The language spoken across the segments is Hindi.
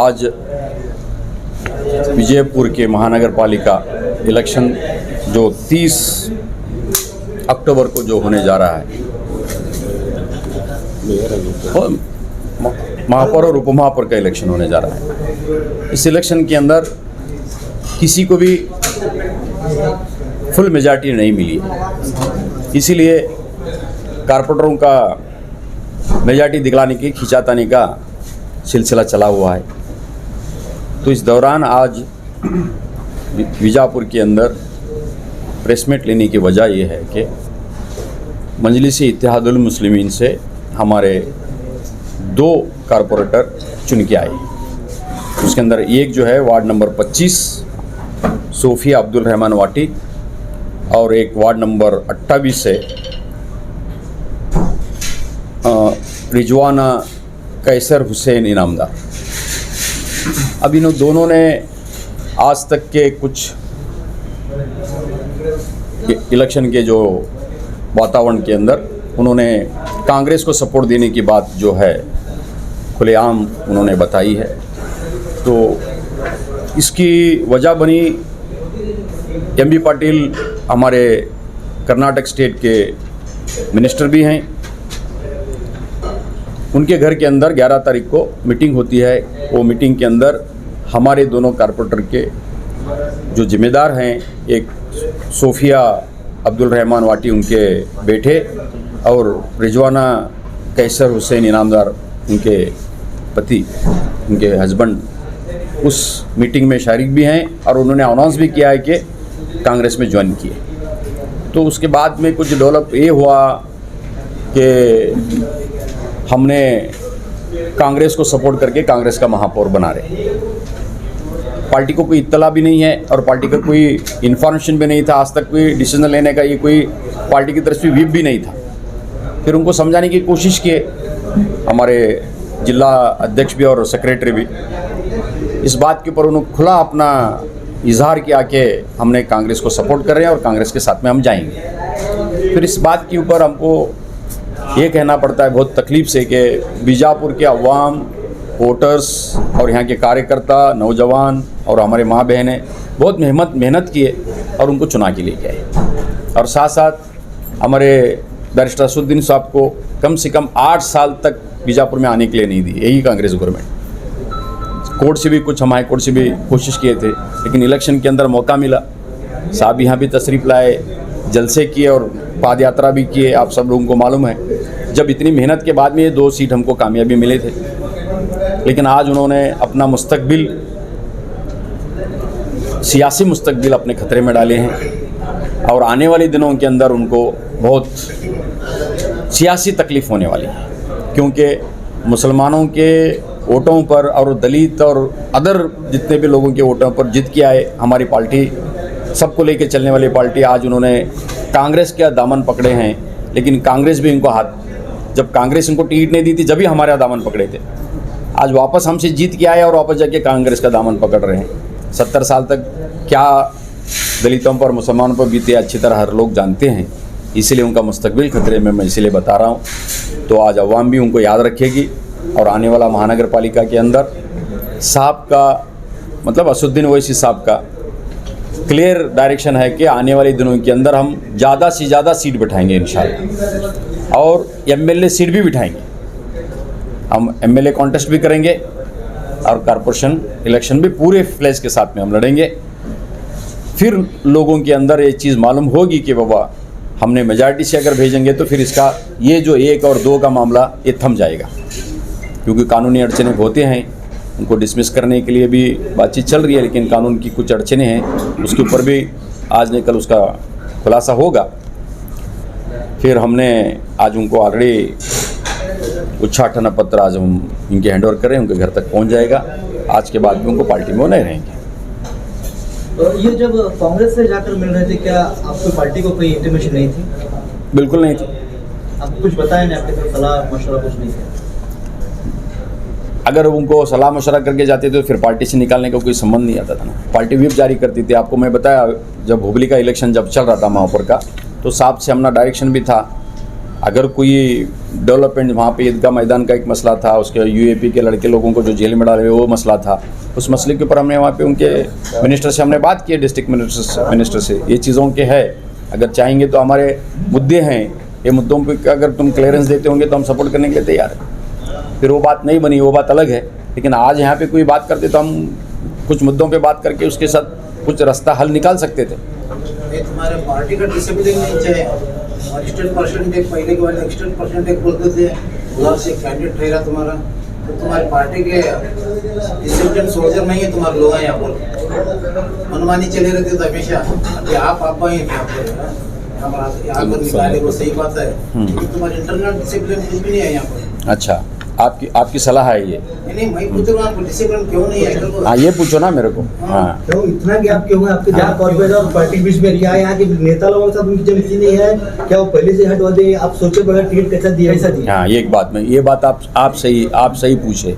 आज विजयपुर के महानगर पालिका इलेक्शन जो 30 अक्टूबर को जो होने जा रहा है, महापौर और उपमहापौर का इलेक्शन होने जा रहा है। इस इलेक्शन के अंदर किसी को भी फुल मेजॉरिटी नहीं मिली है, इसीलिए कारपोरेटरों का मेजॉरिटी दिखलाने की खिंचातानी का सिलसिला चला हुआ है। तो इस दौरान आज बीजापुर के अंदर प्रेस मीट लेने की वजह यह है कि मजलिस इत्तेहादुल मुस्लिमीन से हमारे 2 कारपोरेटर चुन के आए। उसके अंदर एक जो है वार्ड नंबर 25 सोफिया अब्दुल रहमान वाटी और एक वार्ड नंबर 28 से रिजवाना कैसर हुसैन इनामदार। अब इन दोनों ने आज तक के कुछ इलेक्शन के जो वातावरण के अंदर उन्होंने कांग्रेस को सपोर्ट देने की बात जो है खुलेआम उन्होंने बताई है। तो इसकी वजह बनी एमबी पाटिल हमारे कर्नाटक स्टेट के मिनिस्टर भी हैं, उनके घर के अंदर 11 तारीख को मीटिंग होती है। वो मीटिंग के अंदर हमारे दोनों कारपोरेटर के जो जिम्मेदार हैं, एक सोफिया अब्दुल रहमान वाटी उनके बेटे और रिजवाना कैसर हुसैन इनामदार उनके पति, उनके हस्बैंड, उस मीटिंग में शरीक भी हैं और उन्होंने अनाउंस भी किया है कि कांग्रेस में ज्वाइन किए। तो उसके बाद में कुछ डेवलप ये हुआ कि हमने कांग्रेस को सपोर्ट करके कांग्रेस का महापौर बना रहे। पार्टी को कोई इत्तला भी नहीं है और पार्टी का कोई इन्फॉर्मेशन भी नहीं था, आज तक कोई डिसीजन लेने का ये कोई पार्टी की तरफ से व्हिप भी नहीं था। फिर उनको समझाने की कोशिश किए, हमारे जिला अध्यक्ष भी और सेक्रेटरी भी, इस बात के ऊपर उन्होंने खुला अपना इजहार किया कि हमने कांग्रेस को सपोर्ट कर रहे हैं और कांग्रेस के साथ में हम जाएंगे। फिर इस बात के ऊपर हमको ये कहना पड़ता है बहुत तकलीफ़ से कि बीजापुर के अवाम, वोटर्स और यहाँ के कार्यकर्ता, नौजवान और हमारे माँ बहनें बहुत मेहनत किए और उनको चुना के लिए गए। और साथ साथ हमारे बैरिस्टर असदुद्दीन साहब को कम से कम 8 साल तक बीजापुर में आने के लिए नहीं दी, यही कांग्रेस गवर्नमेंट। कोर्ट से भी कुछ, हम हाई कोर्ट से भी कोशिश किए थे, लेकिन इलेक्शन के अंदर मौका मिला। साहब यहाँ भी तशरीफ़ लाए, जलसे किए और पाद यात्रा भी किए। आप सब लोगों को मालूम है, जब इतनी मेहनत के बाद में ये 2 सीट हमको कामयाबी मिले थे, लेकिन आज उन्होंने अपना मुस्तकबिल, सियासी मुस्तकबिल अपने खतरे में डाले हैं और आने वाले दिनों के अंदर उनको बहुत सियासी तकलीफ़ होने वाली है, क्योंकि मुसलमानों के वोटों पर और दलित और अदर जितने भी लोगों के वोटों पर जीत के आए हमारी पार्टी, सबको लेके चलने वाली पार्टी, आज उन्होंने कांग्रेस का दामन पकड़े हैं। लेकिन कांग्रेस भी इनको हाथ, जब कांग्रेस इनको टिकट नहीं दी थी जब भी हमारा दामन पकड़े थे। आज वापस हमसे जीत के आए और वापस जाके कांग्रेस का दामन पकड़ रहे हैं। 70 साल तक क्या दलितों पर, मुसलमानों पर बीते अच्छी तरह हर लोग जानते हैं, इसीलिए उनका मुस्तकबिल खतरे में, मैं इसीलिए बता रहा हूँ। तो आज अवाम भी उनको याद रखेगी और आने वाला महानगर पालिका के अंदर साहब का, मतलब असदुद्दीन ओवैसी साहब का क्लियर डायरेक्शन है कि आने वाले दिनों के अंदर हम ज़्यादा से ज़्यादा सीट बिठाएंगे इंशाल्लाह, और एमएलए सीट भी बिठाएंगे। हम एमएलए कॉन्टेस्ट भी करेंगे और कारपोरेशन इलेक्शन भी पूरे फ्लैश के साथ में हम लड़ेंगे। फिर लोगों के अंदर ये चीज़ मालूम होगी कि बाबा हमने मेजॉरिटी से अगर भेजेंगे तो फिर इसका ये जो 1 और 2 का मामला ये थम जाएगा, क्योंकि कानूनी अड़चने होते हैं, उनको डिसमिस करने के लिए भी बातचीत चल रही है, लेकिन कानून की कुछ अड़चने हैं, उसके ऊपर भी आज नहीं कल उसका खुलासा होगा। फिर हमने आज उनको ऑलरेडी उच्चाटन पत्र आज हम इनके हैंडओवर कर रहे हैं, उनके घर तक पहुंच जाएगा। आज के बाद भी उनको पार्टी में वो नहीं रहेंगे। तो ये जब कांग्रेस से जाकर मिल रहे थे, क्या आपको पार्टी को कोई इंटीमेशन नहीं थी? बिल्कुल नहीं थी। आपको कुछ बताया नहीं, आपके साथ सलाह मशवरा कुछ नहीं था? अगर उनको सलाह मशवरा करके जाते तो फिर पार्टी से निकालने का कोई संबंध नहीं आता था ना। पार्टी व्हिप जारी करती थी। आपको मैं बताया, जब हुबली का इलेक्शन जब चल रहा था महापौर का, तो साहब से अपना डायरेक्शन भी था अगर कोई डेवलपमेंट वहाँ पे ईदगाह मैदान का एक मसला था, उसके यूएपी के लड़के लोगों को जो जेल में डाले वो मसला था, उस मसले के ऊपर हमने वहाँ पे उनके मिनिस्टर से हमने बात की है, डिस्ट्रिक्ट मिनिस्टर से ये चीज़ों के है। अगर चाहेंगे तो हमारे मुद्दे हैं, ये मुद्दों पे अगर तुम क्लियरेंस देते होंगे तो हम सपोर्ट करने के लिए तैयार हैं। फिर वो बात नहीं बनी, वो बात अलग है, लेकिन आज यहाँ पे कोई बात करते तो हम कुछ मुद्दों पे बात करके उसके साथ कुछ रास्ता हल निकाल सकते थे। तुम्हारे पार्टी का डिसिप्लिन नहीं चाहिए और स्टेट परसेंटेज पहले के वाले स्टेट परसेंटेज बोलते थे, उधर से कैंडिडेट ठहरा तुम्हारा, तो तुम्हारी पार्टी के डिसिप्लिन सोल्जर नहीं है तुम्हारे लोग हैं यहाँ पर, मनमानी चले रहते थे हमेशा। अभी आप ही यहाँ पर निकाले वो सही बात है, तुम्हारी इंटरनल डिसिप्लिन कुछ भी नहीं है यहाँ पर। अच्छा, आपकी सलाह है ये? नहीं, मैं पूछ रहा हूँ डिसिप्लिन क्यों नहीं है? हाँ, ये पूछो ना मेरे को। हाँ, क्यों इतना गैप क्यों है आपके जहाँ कॉर्पोरेट और पार्टी के बीच में? यहाँ के नेता लोगों के साथ उनकी जमती नहीं है क्या? वो पहले से हटवा दे, आप सोचे बगैर टिकट कैसा दिया? ऐसा दिया? हाँ, ये एक बात में, ये बात आप सही पूछे।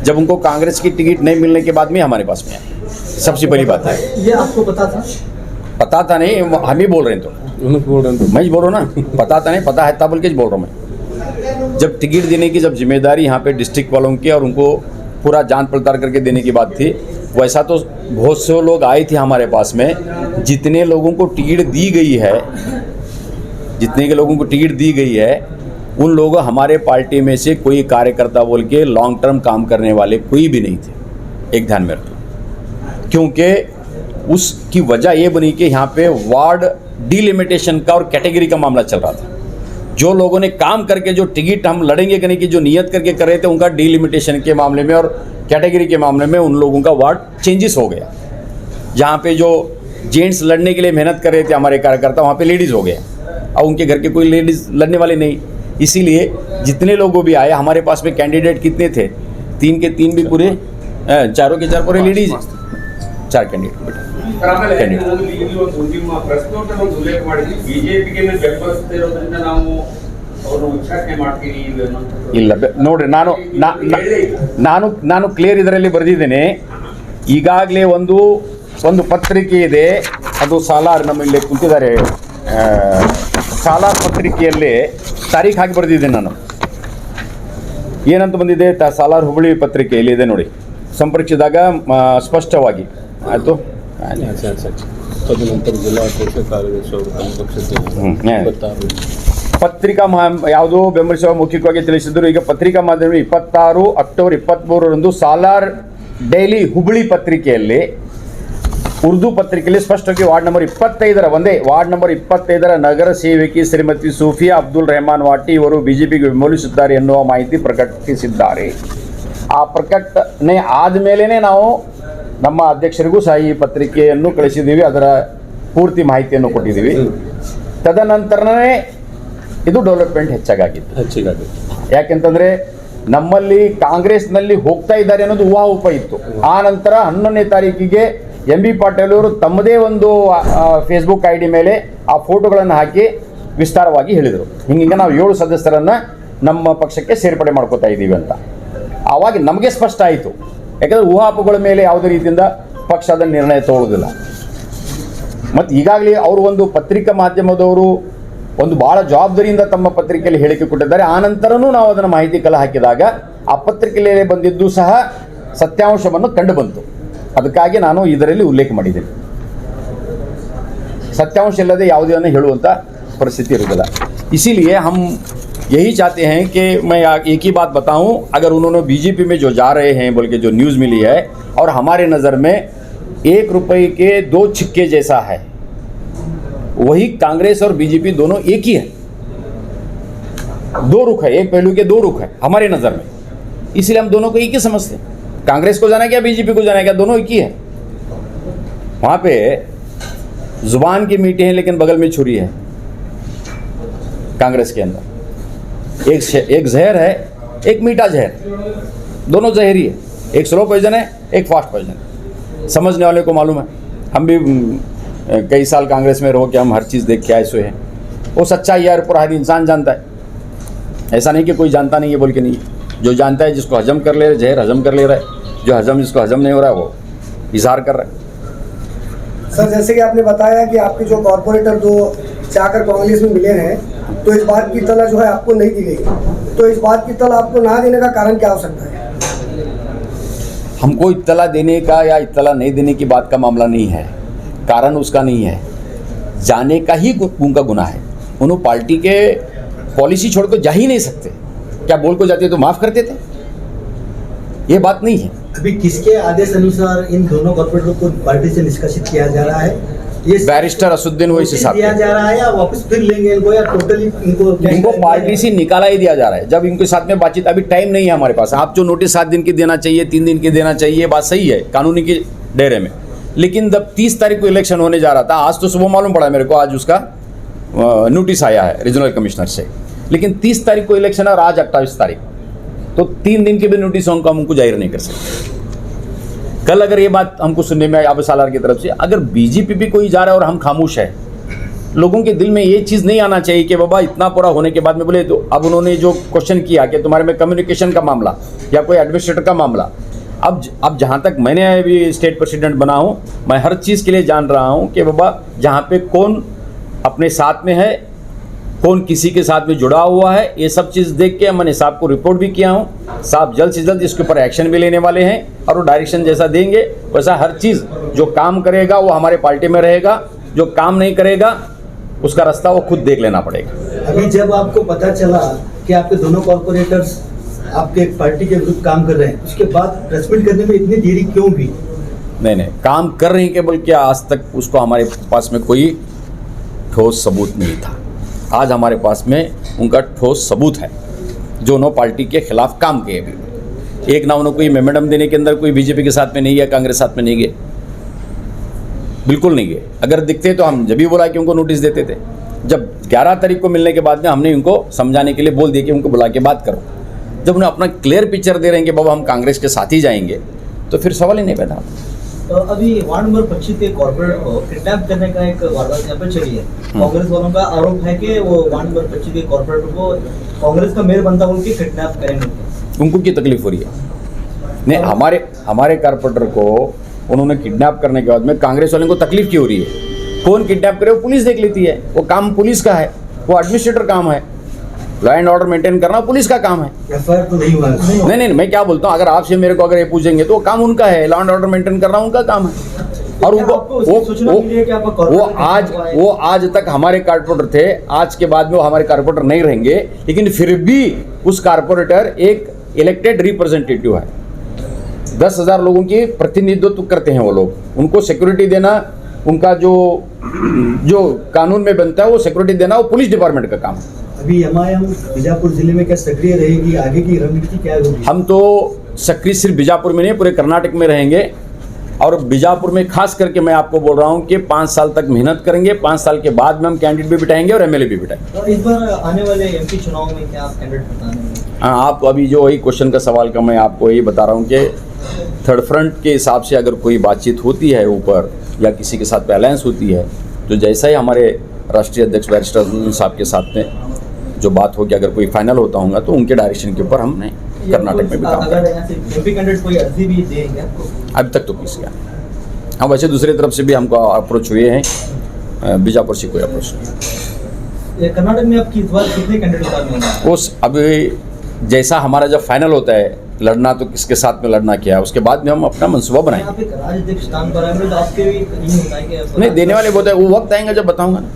जब उनको कांग्रेस की टिकट नहीं मिलने के बाद में हमारे पास में आए, सबसे पहली बात है। ये आपको पता था? पता था नहीं, हम ही बोल रहे हैं तो मैं ही बोल रहा हूँ ना, पता था नहीं, पता है था बोल के बोल रहा हूँ मैं। जब टिकट देने की जब जिम्मेदारी यहाँ पे डिस्ट्रिक्ट वालों की और उनको पूरा जांच पड़ताल करके देने की बात थी, वैसा तो बहुत से लोग आए थे हमारे पास में। जितने लोगों को टिकट दी गई है, जितने के लोगों को टिकट दी गई है, उन लोगों हमारे पार्टी में से कोई कार्यकर्ता बोल के लॉन्ग टर्म काम करने वाले कोई भी नहीं थे, एक ध्यान में रखो। क्योंकि उसकी वजह ये बनी कि यहाँ पे वार्ड डिलिमिटेशन का और कैटेगरी का मामला चल रहा था। जो लोगों ने काम करके जो टिकट हम लड़ेंगे करने की जो नियत करके कर रहे थे, उनका डिलिमिटेशन के मामले में और कैटेगरी के मामले में उन लोगों का वार्ड चेंजेस हो गया। जहाँ पे जो जेंट्स लड़ने के लिए मेहनत कर रहे थे हमारे कार्यकर्ता, वहाँ पे लेडीज़ हो गए। अब उनके घर के कोई लेडीज़ लड़ने वाले नहीं, इसीलिए जितने लोगों भी आए हमारे पास में कैंडिडेट कितने थे, 3 के 3 भी पूरे, चारों के 4 पूरे लेडीज़, 4 कैंडिडेट। ಇಲ್ಲ ನೋಡ್ರಿ, ನಾನು ಕ್ಲಿಯರ್ ಇದರಲ್ಲಿ ಬರೆದಿದ್ದೇನೆ. ಈಗಾಗಲೇ ಒಂದು ಪತ್ರಿಕೆ ಇದೆ, ಅದು ಸಾಲಾರ್ ನಮ್ಮ ಇಲ್ಲಿ ಕುಂತಿದ್ದಾರೆ, ಸಾಲಾರ್ ಪತ್ರಿಕೆಯಲ್ಲಿ ತಾರೀಖು ಹಾಕಿ ಬರೆದಿದ್ದೇನೆ ನಾನು. ಏನಂತ ಬಂದಿದೆ? ಸಾಲಾರ್ ಹುಬ್ಬಳ್ಳಿ ಪತ್ರಿಕೆಯಲ್ಲಿ ಇದೆ ನೋಡಿ, ಸಂಪರ್ಕಿಸಿದಾಗ ಸ್ಪಷ್ಟವಾಗಿ ಆಯಿತು. ತದನಂತರ ಜಿಲ್ಲಾ ಪಕ್ಷ ಕಾರ್ಯದರ್ಶಿ ಪತ್ರಿಕಾ ಯಾವುದೋ ಬೆಂಬಲಿಸುವ ಮೌಖಿಕವಾಗಿ ತಿಳಿಸಿದ್ರು. ಈಗ ಪತ್ರಿಕಾ ಮಾಧ್ಯಮ 26 ಅಕ್ಟೋಬರ್ 23ರಂದು ಸಾಲಾರ್ ಡೈಲಿ ಹುಬ್ಬಳ್ಳಿ ಪತ್ರಿಕೆಯಲ್ಲಿ, ಉರ್ದು ಪತ್ರಿಕೆಯಲ್ಲಿ ಸ್ಪಷ್ಟವಾಗಿ ವಾರ್ಡ್ ನಂಬರ್ 25 ವಾರ್ಡ್ ನಂಬರ್ 25 ನಗರ ಸೇವಕಿ ಶ್ರೀಮತಿ ಸೂಫಿಯಾ ಅಬ್ದುಲ್ ರೆಹಮಾನ್ ವಾಟಿ ಇವರು ಬಿಜೆಪಿಗೆ ಬೆಂಬಲಿಸುತ್ತಾರೆ ಎನ್ನುವ ಮಾಹಿತಿ ಪ್ರಕಟಿಸಿದ್ದಾರೆ. ಆ ಪ್ರಕಟಣೆ ಆದಮೇಲೆ ನಾವು ನಮ್ಮ ಅಧ್ಯಕ್ಷರಿಗೂ ಸಹ ಈ ಪತ್ರಿಕೆಯನ್ನು ಕಳಿಸಿದ್ದೀವಿ, ಅದರ ಪೂರ್ತಿ ಮಾಹಿತಿಯನ್ನು ಕೊಟ್ಟಿದ್ದೀವಿ. ತದನಂತರನೇ ಇದು ಡೆವಲಪ್ಮೆಂಟ್ ಹೆಚ್ಚಾಗಿತ್ತು. ಯಾಕೆಂತಂದರೆ ನಮ್ಮಲ್ಲಿ ಕಾಂಗ್ರೆಸ್ನಲ್ಲಿ ಹೋಗ್ತಾ ಇದ್ದಾರೆ ಅನ್ನೋದು ಊಹಾಪೋಹ ಇತ್ತು. ಆ ನಂತರ 11ನೇ ತಾರೀಕಿಗೆ MB ಪಾಟೀಲ್ ಅವರು ತಮ್ಮದೇ ಒಂದು ಫೇಸ್ಬುಕ್ ID ಮೇಲೆ ಆ ಫೋಟೋಗಳನ್ನು ಹಾಕಿ ವಿಸ್ತಾರವಾಗಿ ಹೇಳಿದರು, ಹಿಂಗೆ ನಾವು 7 ಸದಸ್ಯರನ್ನು ನಮ್ಮ ಪಕ್ಷಕ್ಕೆ ಸೇರ್ಪಡೆ ಮಾಡ್ಕೋತಾ ಇದ್ದೀವಿ ಅಂತ. ಆವಾಗ ನಮಗೆ ಸ್ಪಷ್ಟ ಆಯಿತು, ಯಾಕಂದರೆ ಊಹಾಪೋಹಗಳ ಮೇಲೆ ಯಾವುದೇ ರೀತಿಯಿಂದ ಪಕ್ಷ ಅದನ್ನು ನಿರ್ಣಯ ತಗೊಳ್ಳೋದಿಲ್ಲ. ಮತ್ತು ಈಗಾಗಲೇ ಅವರು ಒಂದು ಪತ್ರಿಕಾ ಮಾಧ್ಯಮದವರು ಒಂದು ಭಾಳ ಜವಾಬ್ದಾರಿಯಿಂದ ತಮ್ಮ ಪತ್ರಿಕೆಯಲ್ಲಿ ಹೇಳಿಕೆ ಕೊಟ್ಟಿದ್ದಾರೆ. ಆ ನಂತರನೂ ನಾವು ಅದನ್ನು ಮಾಹಿತಿ ಕಲೆ ಹಾಕಿದಾಗ ಆ ಪತ್ರಿಕೆಯಲ್ಲಿ ಬಂದಿದ್ದು ಸಹ ಸತ್ಯಾಂಶವನ್ನು ಕಂಡು ಬಂತು. ಅದಕ್ಕಾಗಿ ನಾನು ಇದರಲ್ಲಿ ಉಲ್ಲೇಖ ಮಾಡಿದ್ದೇನೆ. सत्यांश इಲ್ಲದೆ ಯಾವುದನ್ನು ಹೇಳುವಂತ परिस्थिति ಇರುವುದಿಲ್ಲ. इसीलिए हम यही चाहते हैं कि मैं एक ही बात बताऊं, अगर उन्होंने बीजेपी में जो जा रहे हैं बोल के जो न्यूज़ मिली है, और हमारे नज़र में 1 रुपये के 2 छिक्के जैसा है, वही कांग्रेस और बीजेपी दोनों एक ही है, 2 रुख है, एक पहलू के 2 रुख है हमारे नज़र में. इसलिए हम दोनों को एक ही समझते हैं. कांग्रेस को जाना क्या, बीजेपी को जाना क्या, दोनों एक ही है. वहाँ पे जुबान की मीठे हैं लेकिन बगल में छुरी है. कांग्रेस के अंदर एक जहर है, एक मीठा जहर, दोनों जहरी है. एक स्लो पॉइजन है, एक फास्ट पॉइजन है. समझने वाले को मालूम है. हम भी कई साल कांग्रेस में रहो कि हम हर चीज़ देख के आए सो हैं. वो सच्चाई यार पूरा हर इंसान जानता है. ऐसा नहीं कि कोई जानता नहीं है बोल के नहीं. जो जानता है, जिसको हजम कर ले रहा है, जहर हजम कर ले रहा है. जो जिसको हजम नहीं हो रहा है वो इजहार कर रहा है. सर, जैसे कि आपने बताया कि आपके जो कॉर्पोरेटर 2 जाकर कांग्रेस में मिले हैं, तो इस बात की इत्तला जो है आपको नहीं दी गई, तो इस बात की इत्तला आपको ना देने का कारण क्या हो सकता है? हमको इत्तला देने का या इत्तला नहीं देने की बात का मामला नहीं है, कारण उसका नहीं है, जाने का ही उनका गुनाह है। उन्होंने पार्टी के पॉलिसी छोड़ कर जा ही नहीं सकते, क्या बोल को जाते तो माफ़ कर देते, ये बात नहीं है। अभी किसके आदेश अनुसार इन दोनों कॉर्पोरेटरों को पार्टी से निष्कासित किया जा रहा है? ये बैरिस्टर असुद्दीन वो इस हिसाब दिया जा रहा है या वापस फिर लेंगे इनको, या टोटली इनको पार्टी से निकाला ही दिया जा रहा है। जब इनके साथ में बातचीत, अभी टाइम नहीं है हमारे पास। आप जो नोटिस 7 दिन की देना चाहिए, 3 दिन की देना चाहिए, बात सही है कानूनी के दायरे में, लेकिन जब 30 तारीख को इलेक्शन होने जा रहा था, आज तो सुबह मालूम पड़ा मेरे को, आज उसका नोटिस आया है रीजनल कमिश्नर से, लेकिन 30 तारीख को इलेक्शन है और आज 28 तारीख, तो 3 दिन के भी नोटिस हमको हमको जाहिर नहीं कर सकते। कल अगर ये बात हमको सुनने में आई आबू सालार की तरफ से, अगर बीजेपी भी कोई जा रहा है और हम खामोश है, लोगों के दिल में ये चीज़ नहीं आना चाहिए कि बाबा इतना पूरा होने के बाद में बोले। तो अब उन्होंने जो क्वेश्चन किया कि तुम्हारे में कम्युनिकेशन का मामला या कोई एडमिनिस्ट्रेटर का मामला, अब जहाँ तक मैंने अभी स्टेट प्रेसिडेंट बना हूँ, मैं हर चीज़ के लिए जान रहा हूँ कि बाबा जहाँ पे कौन अपने साथ में है, कौन किसी के साथ में जुड़ा हुआ है, ये सब चीज़ देख के मैंने साहब को रिपोर्ट भी किया हूँ। साहब जल्द से जल्द इसके ऊपर एक्शन भी लेने वाले हैं और वो डायरेक्शन जैसा देंगे वैसा हर चीज़, जो काम करेगा वो हमारे पार्टी में रहेगा, जो काम नहीं करेगा उसका रास्ता वो खुद देख लेना पड़ेगा। अभी जब आपको पता चला कि आपके दोनों कॉर्पोरेटर्स आपके एक पार्टी के विरुद्ध काम कर रहे हैं, उसके बाद प्रेस मीट करने में इतनी देरी क्यों हुई? नहीं, काम कर रही के बल्कि आज तक उसको हमारे पास में कोई ठोस सबूत नहीं था। आज हमारे पास में उनका ठोस सबूत है जो उन्होंने पार्टी के खिलाफ काम किए। भी एक ना उन्होंने कोई मेमोरेंडम देने के अंदर कोई बीजेपी के साथ में नहीं गया, कांग्रेस साथ में नहीं गए, बिल्कुल नहीं गए। अगर दिखते तो हम जब भी बोला कि उनको नोटिस देते थे। जब 11 तारीख को मिलने के बाद में हमने उनको समझाने के लिए बोल दिया कि उनको बुला के बात करो, जब उन्हें अपना क्लियर पिक्चर दे रहे हैं कि बाबा हम कांग्रेस के साथ ही जाएंगे, तो फिर सवाल ही नहीं पैदा। तो अभी वार्ड नंबर 25 के कॉर्पोरेटर को किडनैप करने का एक वारदात यहाँ पर चली है। कांग्रेस वालों का आरोप है कि वो वार्ड नंबर 25 के कॉर्पोरेटर को कांग्रेस का मेयर बनता बोल के किडनैप करेंगे। उनको की तकलीफ हो रही है? नहीं, हमारे कॉर्पोरेटर को उन्होंने किडनैप करने के बाद में कांग्रेस वालों को तकलीफ क्यों हो रही है? कौन किडनैप करे वो पुलिस देख लेती है, वो काम पुलिस का है, वो एडमिनिस्ट्रेटर काम है, लॉ एंड ऑर्डर मेंटेन करना पुलिस का काम है। एफआईआर तो नहीं हुआ। नहीं, मैं क्या बोलता हूँ, अगर आपसे मेरे को अगर ये पूछेंगे तो काम उनका है, लॉ एंड ऑर्डर मेंटेन करना उनका काम है। और उनको वो आज तक हमारे कारपोरेटर थे, आज के बाद में वो हमारे कारपोरेटर नहीं रहेंगे, लेकिन फिर भी उस कारपोरेटर एक इलेक्टेड रिप्रेजेंटेटिव है। 10,000 लोगों की प्रतिनिधित्व करते हैं वो लोग। उनको सिक्योरिटी देना, उनका जो कानून में बनता है वो सिक्योरिटी देना, वो पुलिस डिपार्टमेंट का काम है। अभी एमआईएम बीजापुर जिले में क्या सक्रिय रहेगी? आगे की रणनीति क्या होगी? हम तो सक्रिय सिर्फ बीजापुर में नहीं, पूरे कर्नाटक में रहेंगे। और बीजापुर में खास करके मैं आपको बोल रहा हूँ कि 5 साल तक मेहनत करेंगे। 5 साल के बाद में हम कैंडिडेट भी बिठाएंगे और एमएलए भी बिठाएंगे। और इस बार आने वाले एमपी चुनाव में क्या आप कैंडिडेट बताएंगे? आप अभी जो वही क्वेश्चन का सवाल का मैं आपको यही बता रहा हूँ कि थर्ड फ्रंट के हिसाब से अगर कोई बातचीत होती है ऊपर या किसी के साथ अलायंस होती है, तो जैसा ही हमारे राष्ट्रीय अध्यक्ष बैरिस्टर असदुद्दीन साहब के साथ में जो बात होगी, अगर कोई फाइनल होता होगा तो उनके डायरेक्शन के ऊपर हमने कर्नाटक में भी काम अगर यहाँ से एमपी कैंडिडेट कोई अर्जी भी देंगे आपको? अभी तक तो किसी का नहीं। हाँ, वैसे दूसरी तरफ से भी हमको अप्रोच हुए हैं, बीजापुर से कोई अप्रोच नहीं। कर्नाटक में आपकी इस बार कितने कैंडिडेट उतारने? उस अभी जैसा हमारा जब फाइनल होता है लड़ना, तो किसके साथ में लड़ना क्या है, उसके बाद में हम अपना मंसूबा बनाएंगे। आप एक राज्याध्यक्ष स्थान पर आए तो आपके भी नहीं होता है कि नहीं, देने वाले बहुत है, वो वक्त आएंगे जब बताऊंगा ना।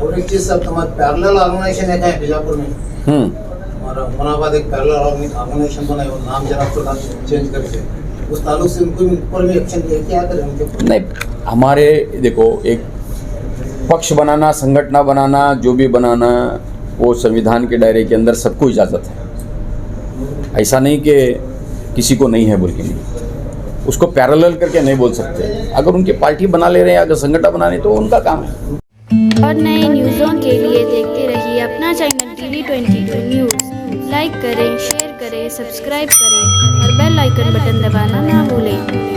और एक चीज सब तुम्हारे पैरेलल ऑर्गेनाइजेशन है बीजापुर में, हमारा मनाबाद एक पैरेलल ऑर्गेनाइजेशन बना है, वो नाम जरा थोड़ा चेंज करके उस ताल्लुक से उनको ऊपर में एक्शन लिया, क्या करें उनके ऊपर? नहीं, हमारे देखो, एक पक्ष बनाना, संगठन बनाना, जो भी बनाना, वो संविधान के दायरे के अंदर सबको इजाज़त है। ऐसा नहीं कि किसी को नहीं है बोल के नहीं, उसको पैरेलल करके नहीं बोल सकते। अगर उनकी पार्टी बना ले रहे हैं, अगर संगठन बनाने, तो उनका काम है। और नए न्यूज़ों के लिए देखते रहिए अपना चैनल TV22 न्यूज़। लाइक करें, शेयर करें, सब्सक्राइब करें और बेल आइकन बटन दबाना ना भूलें।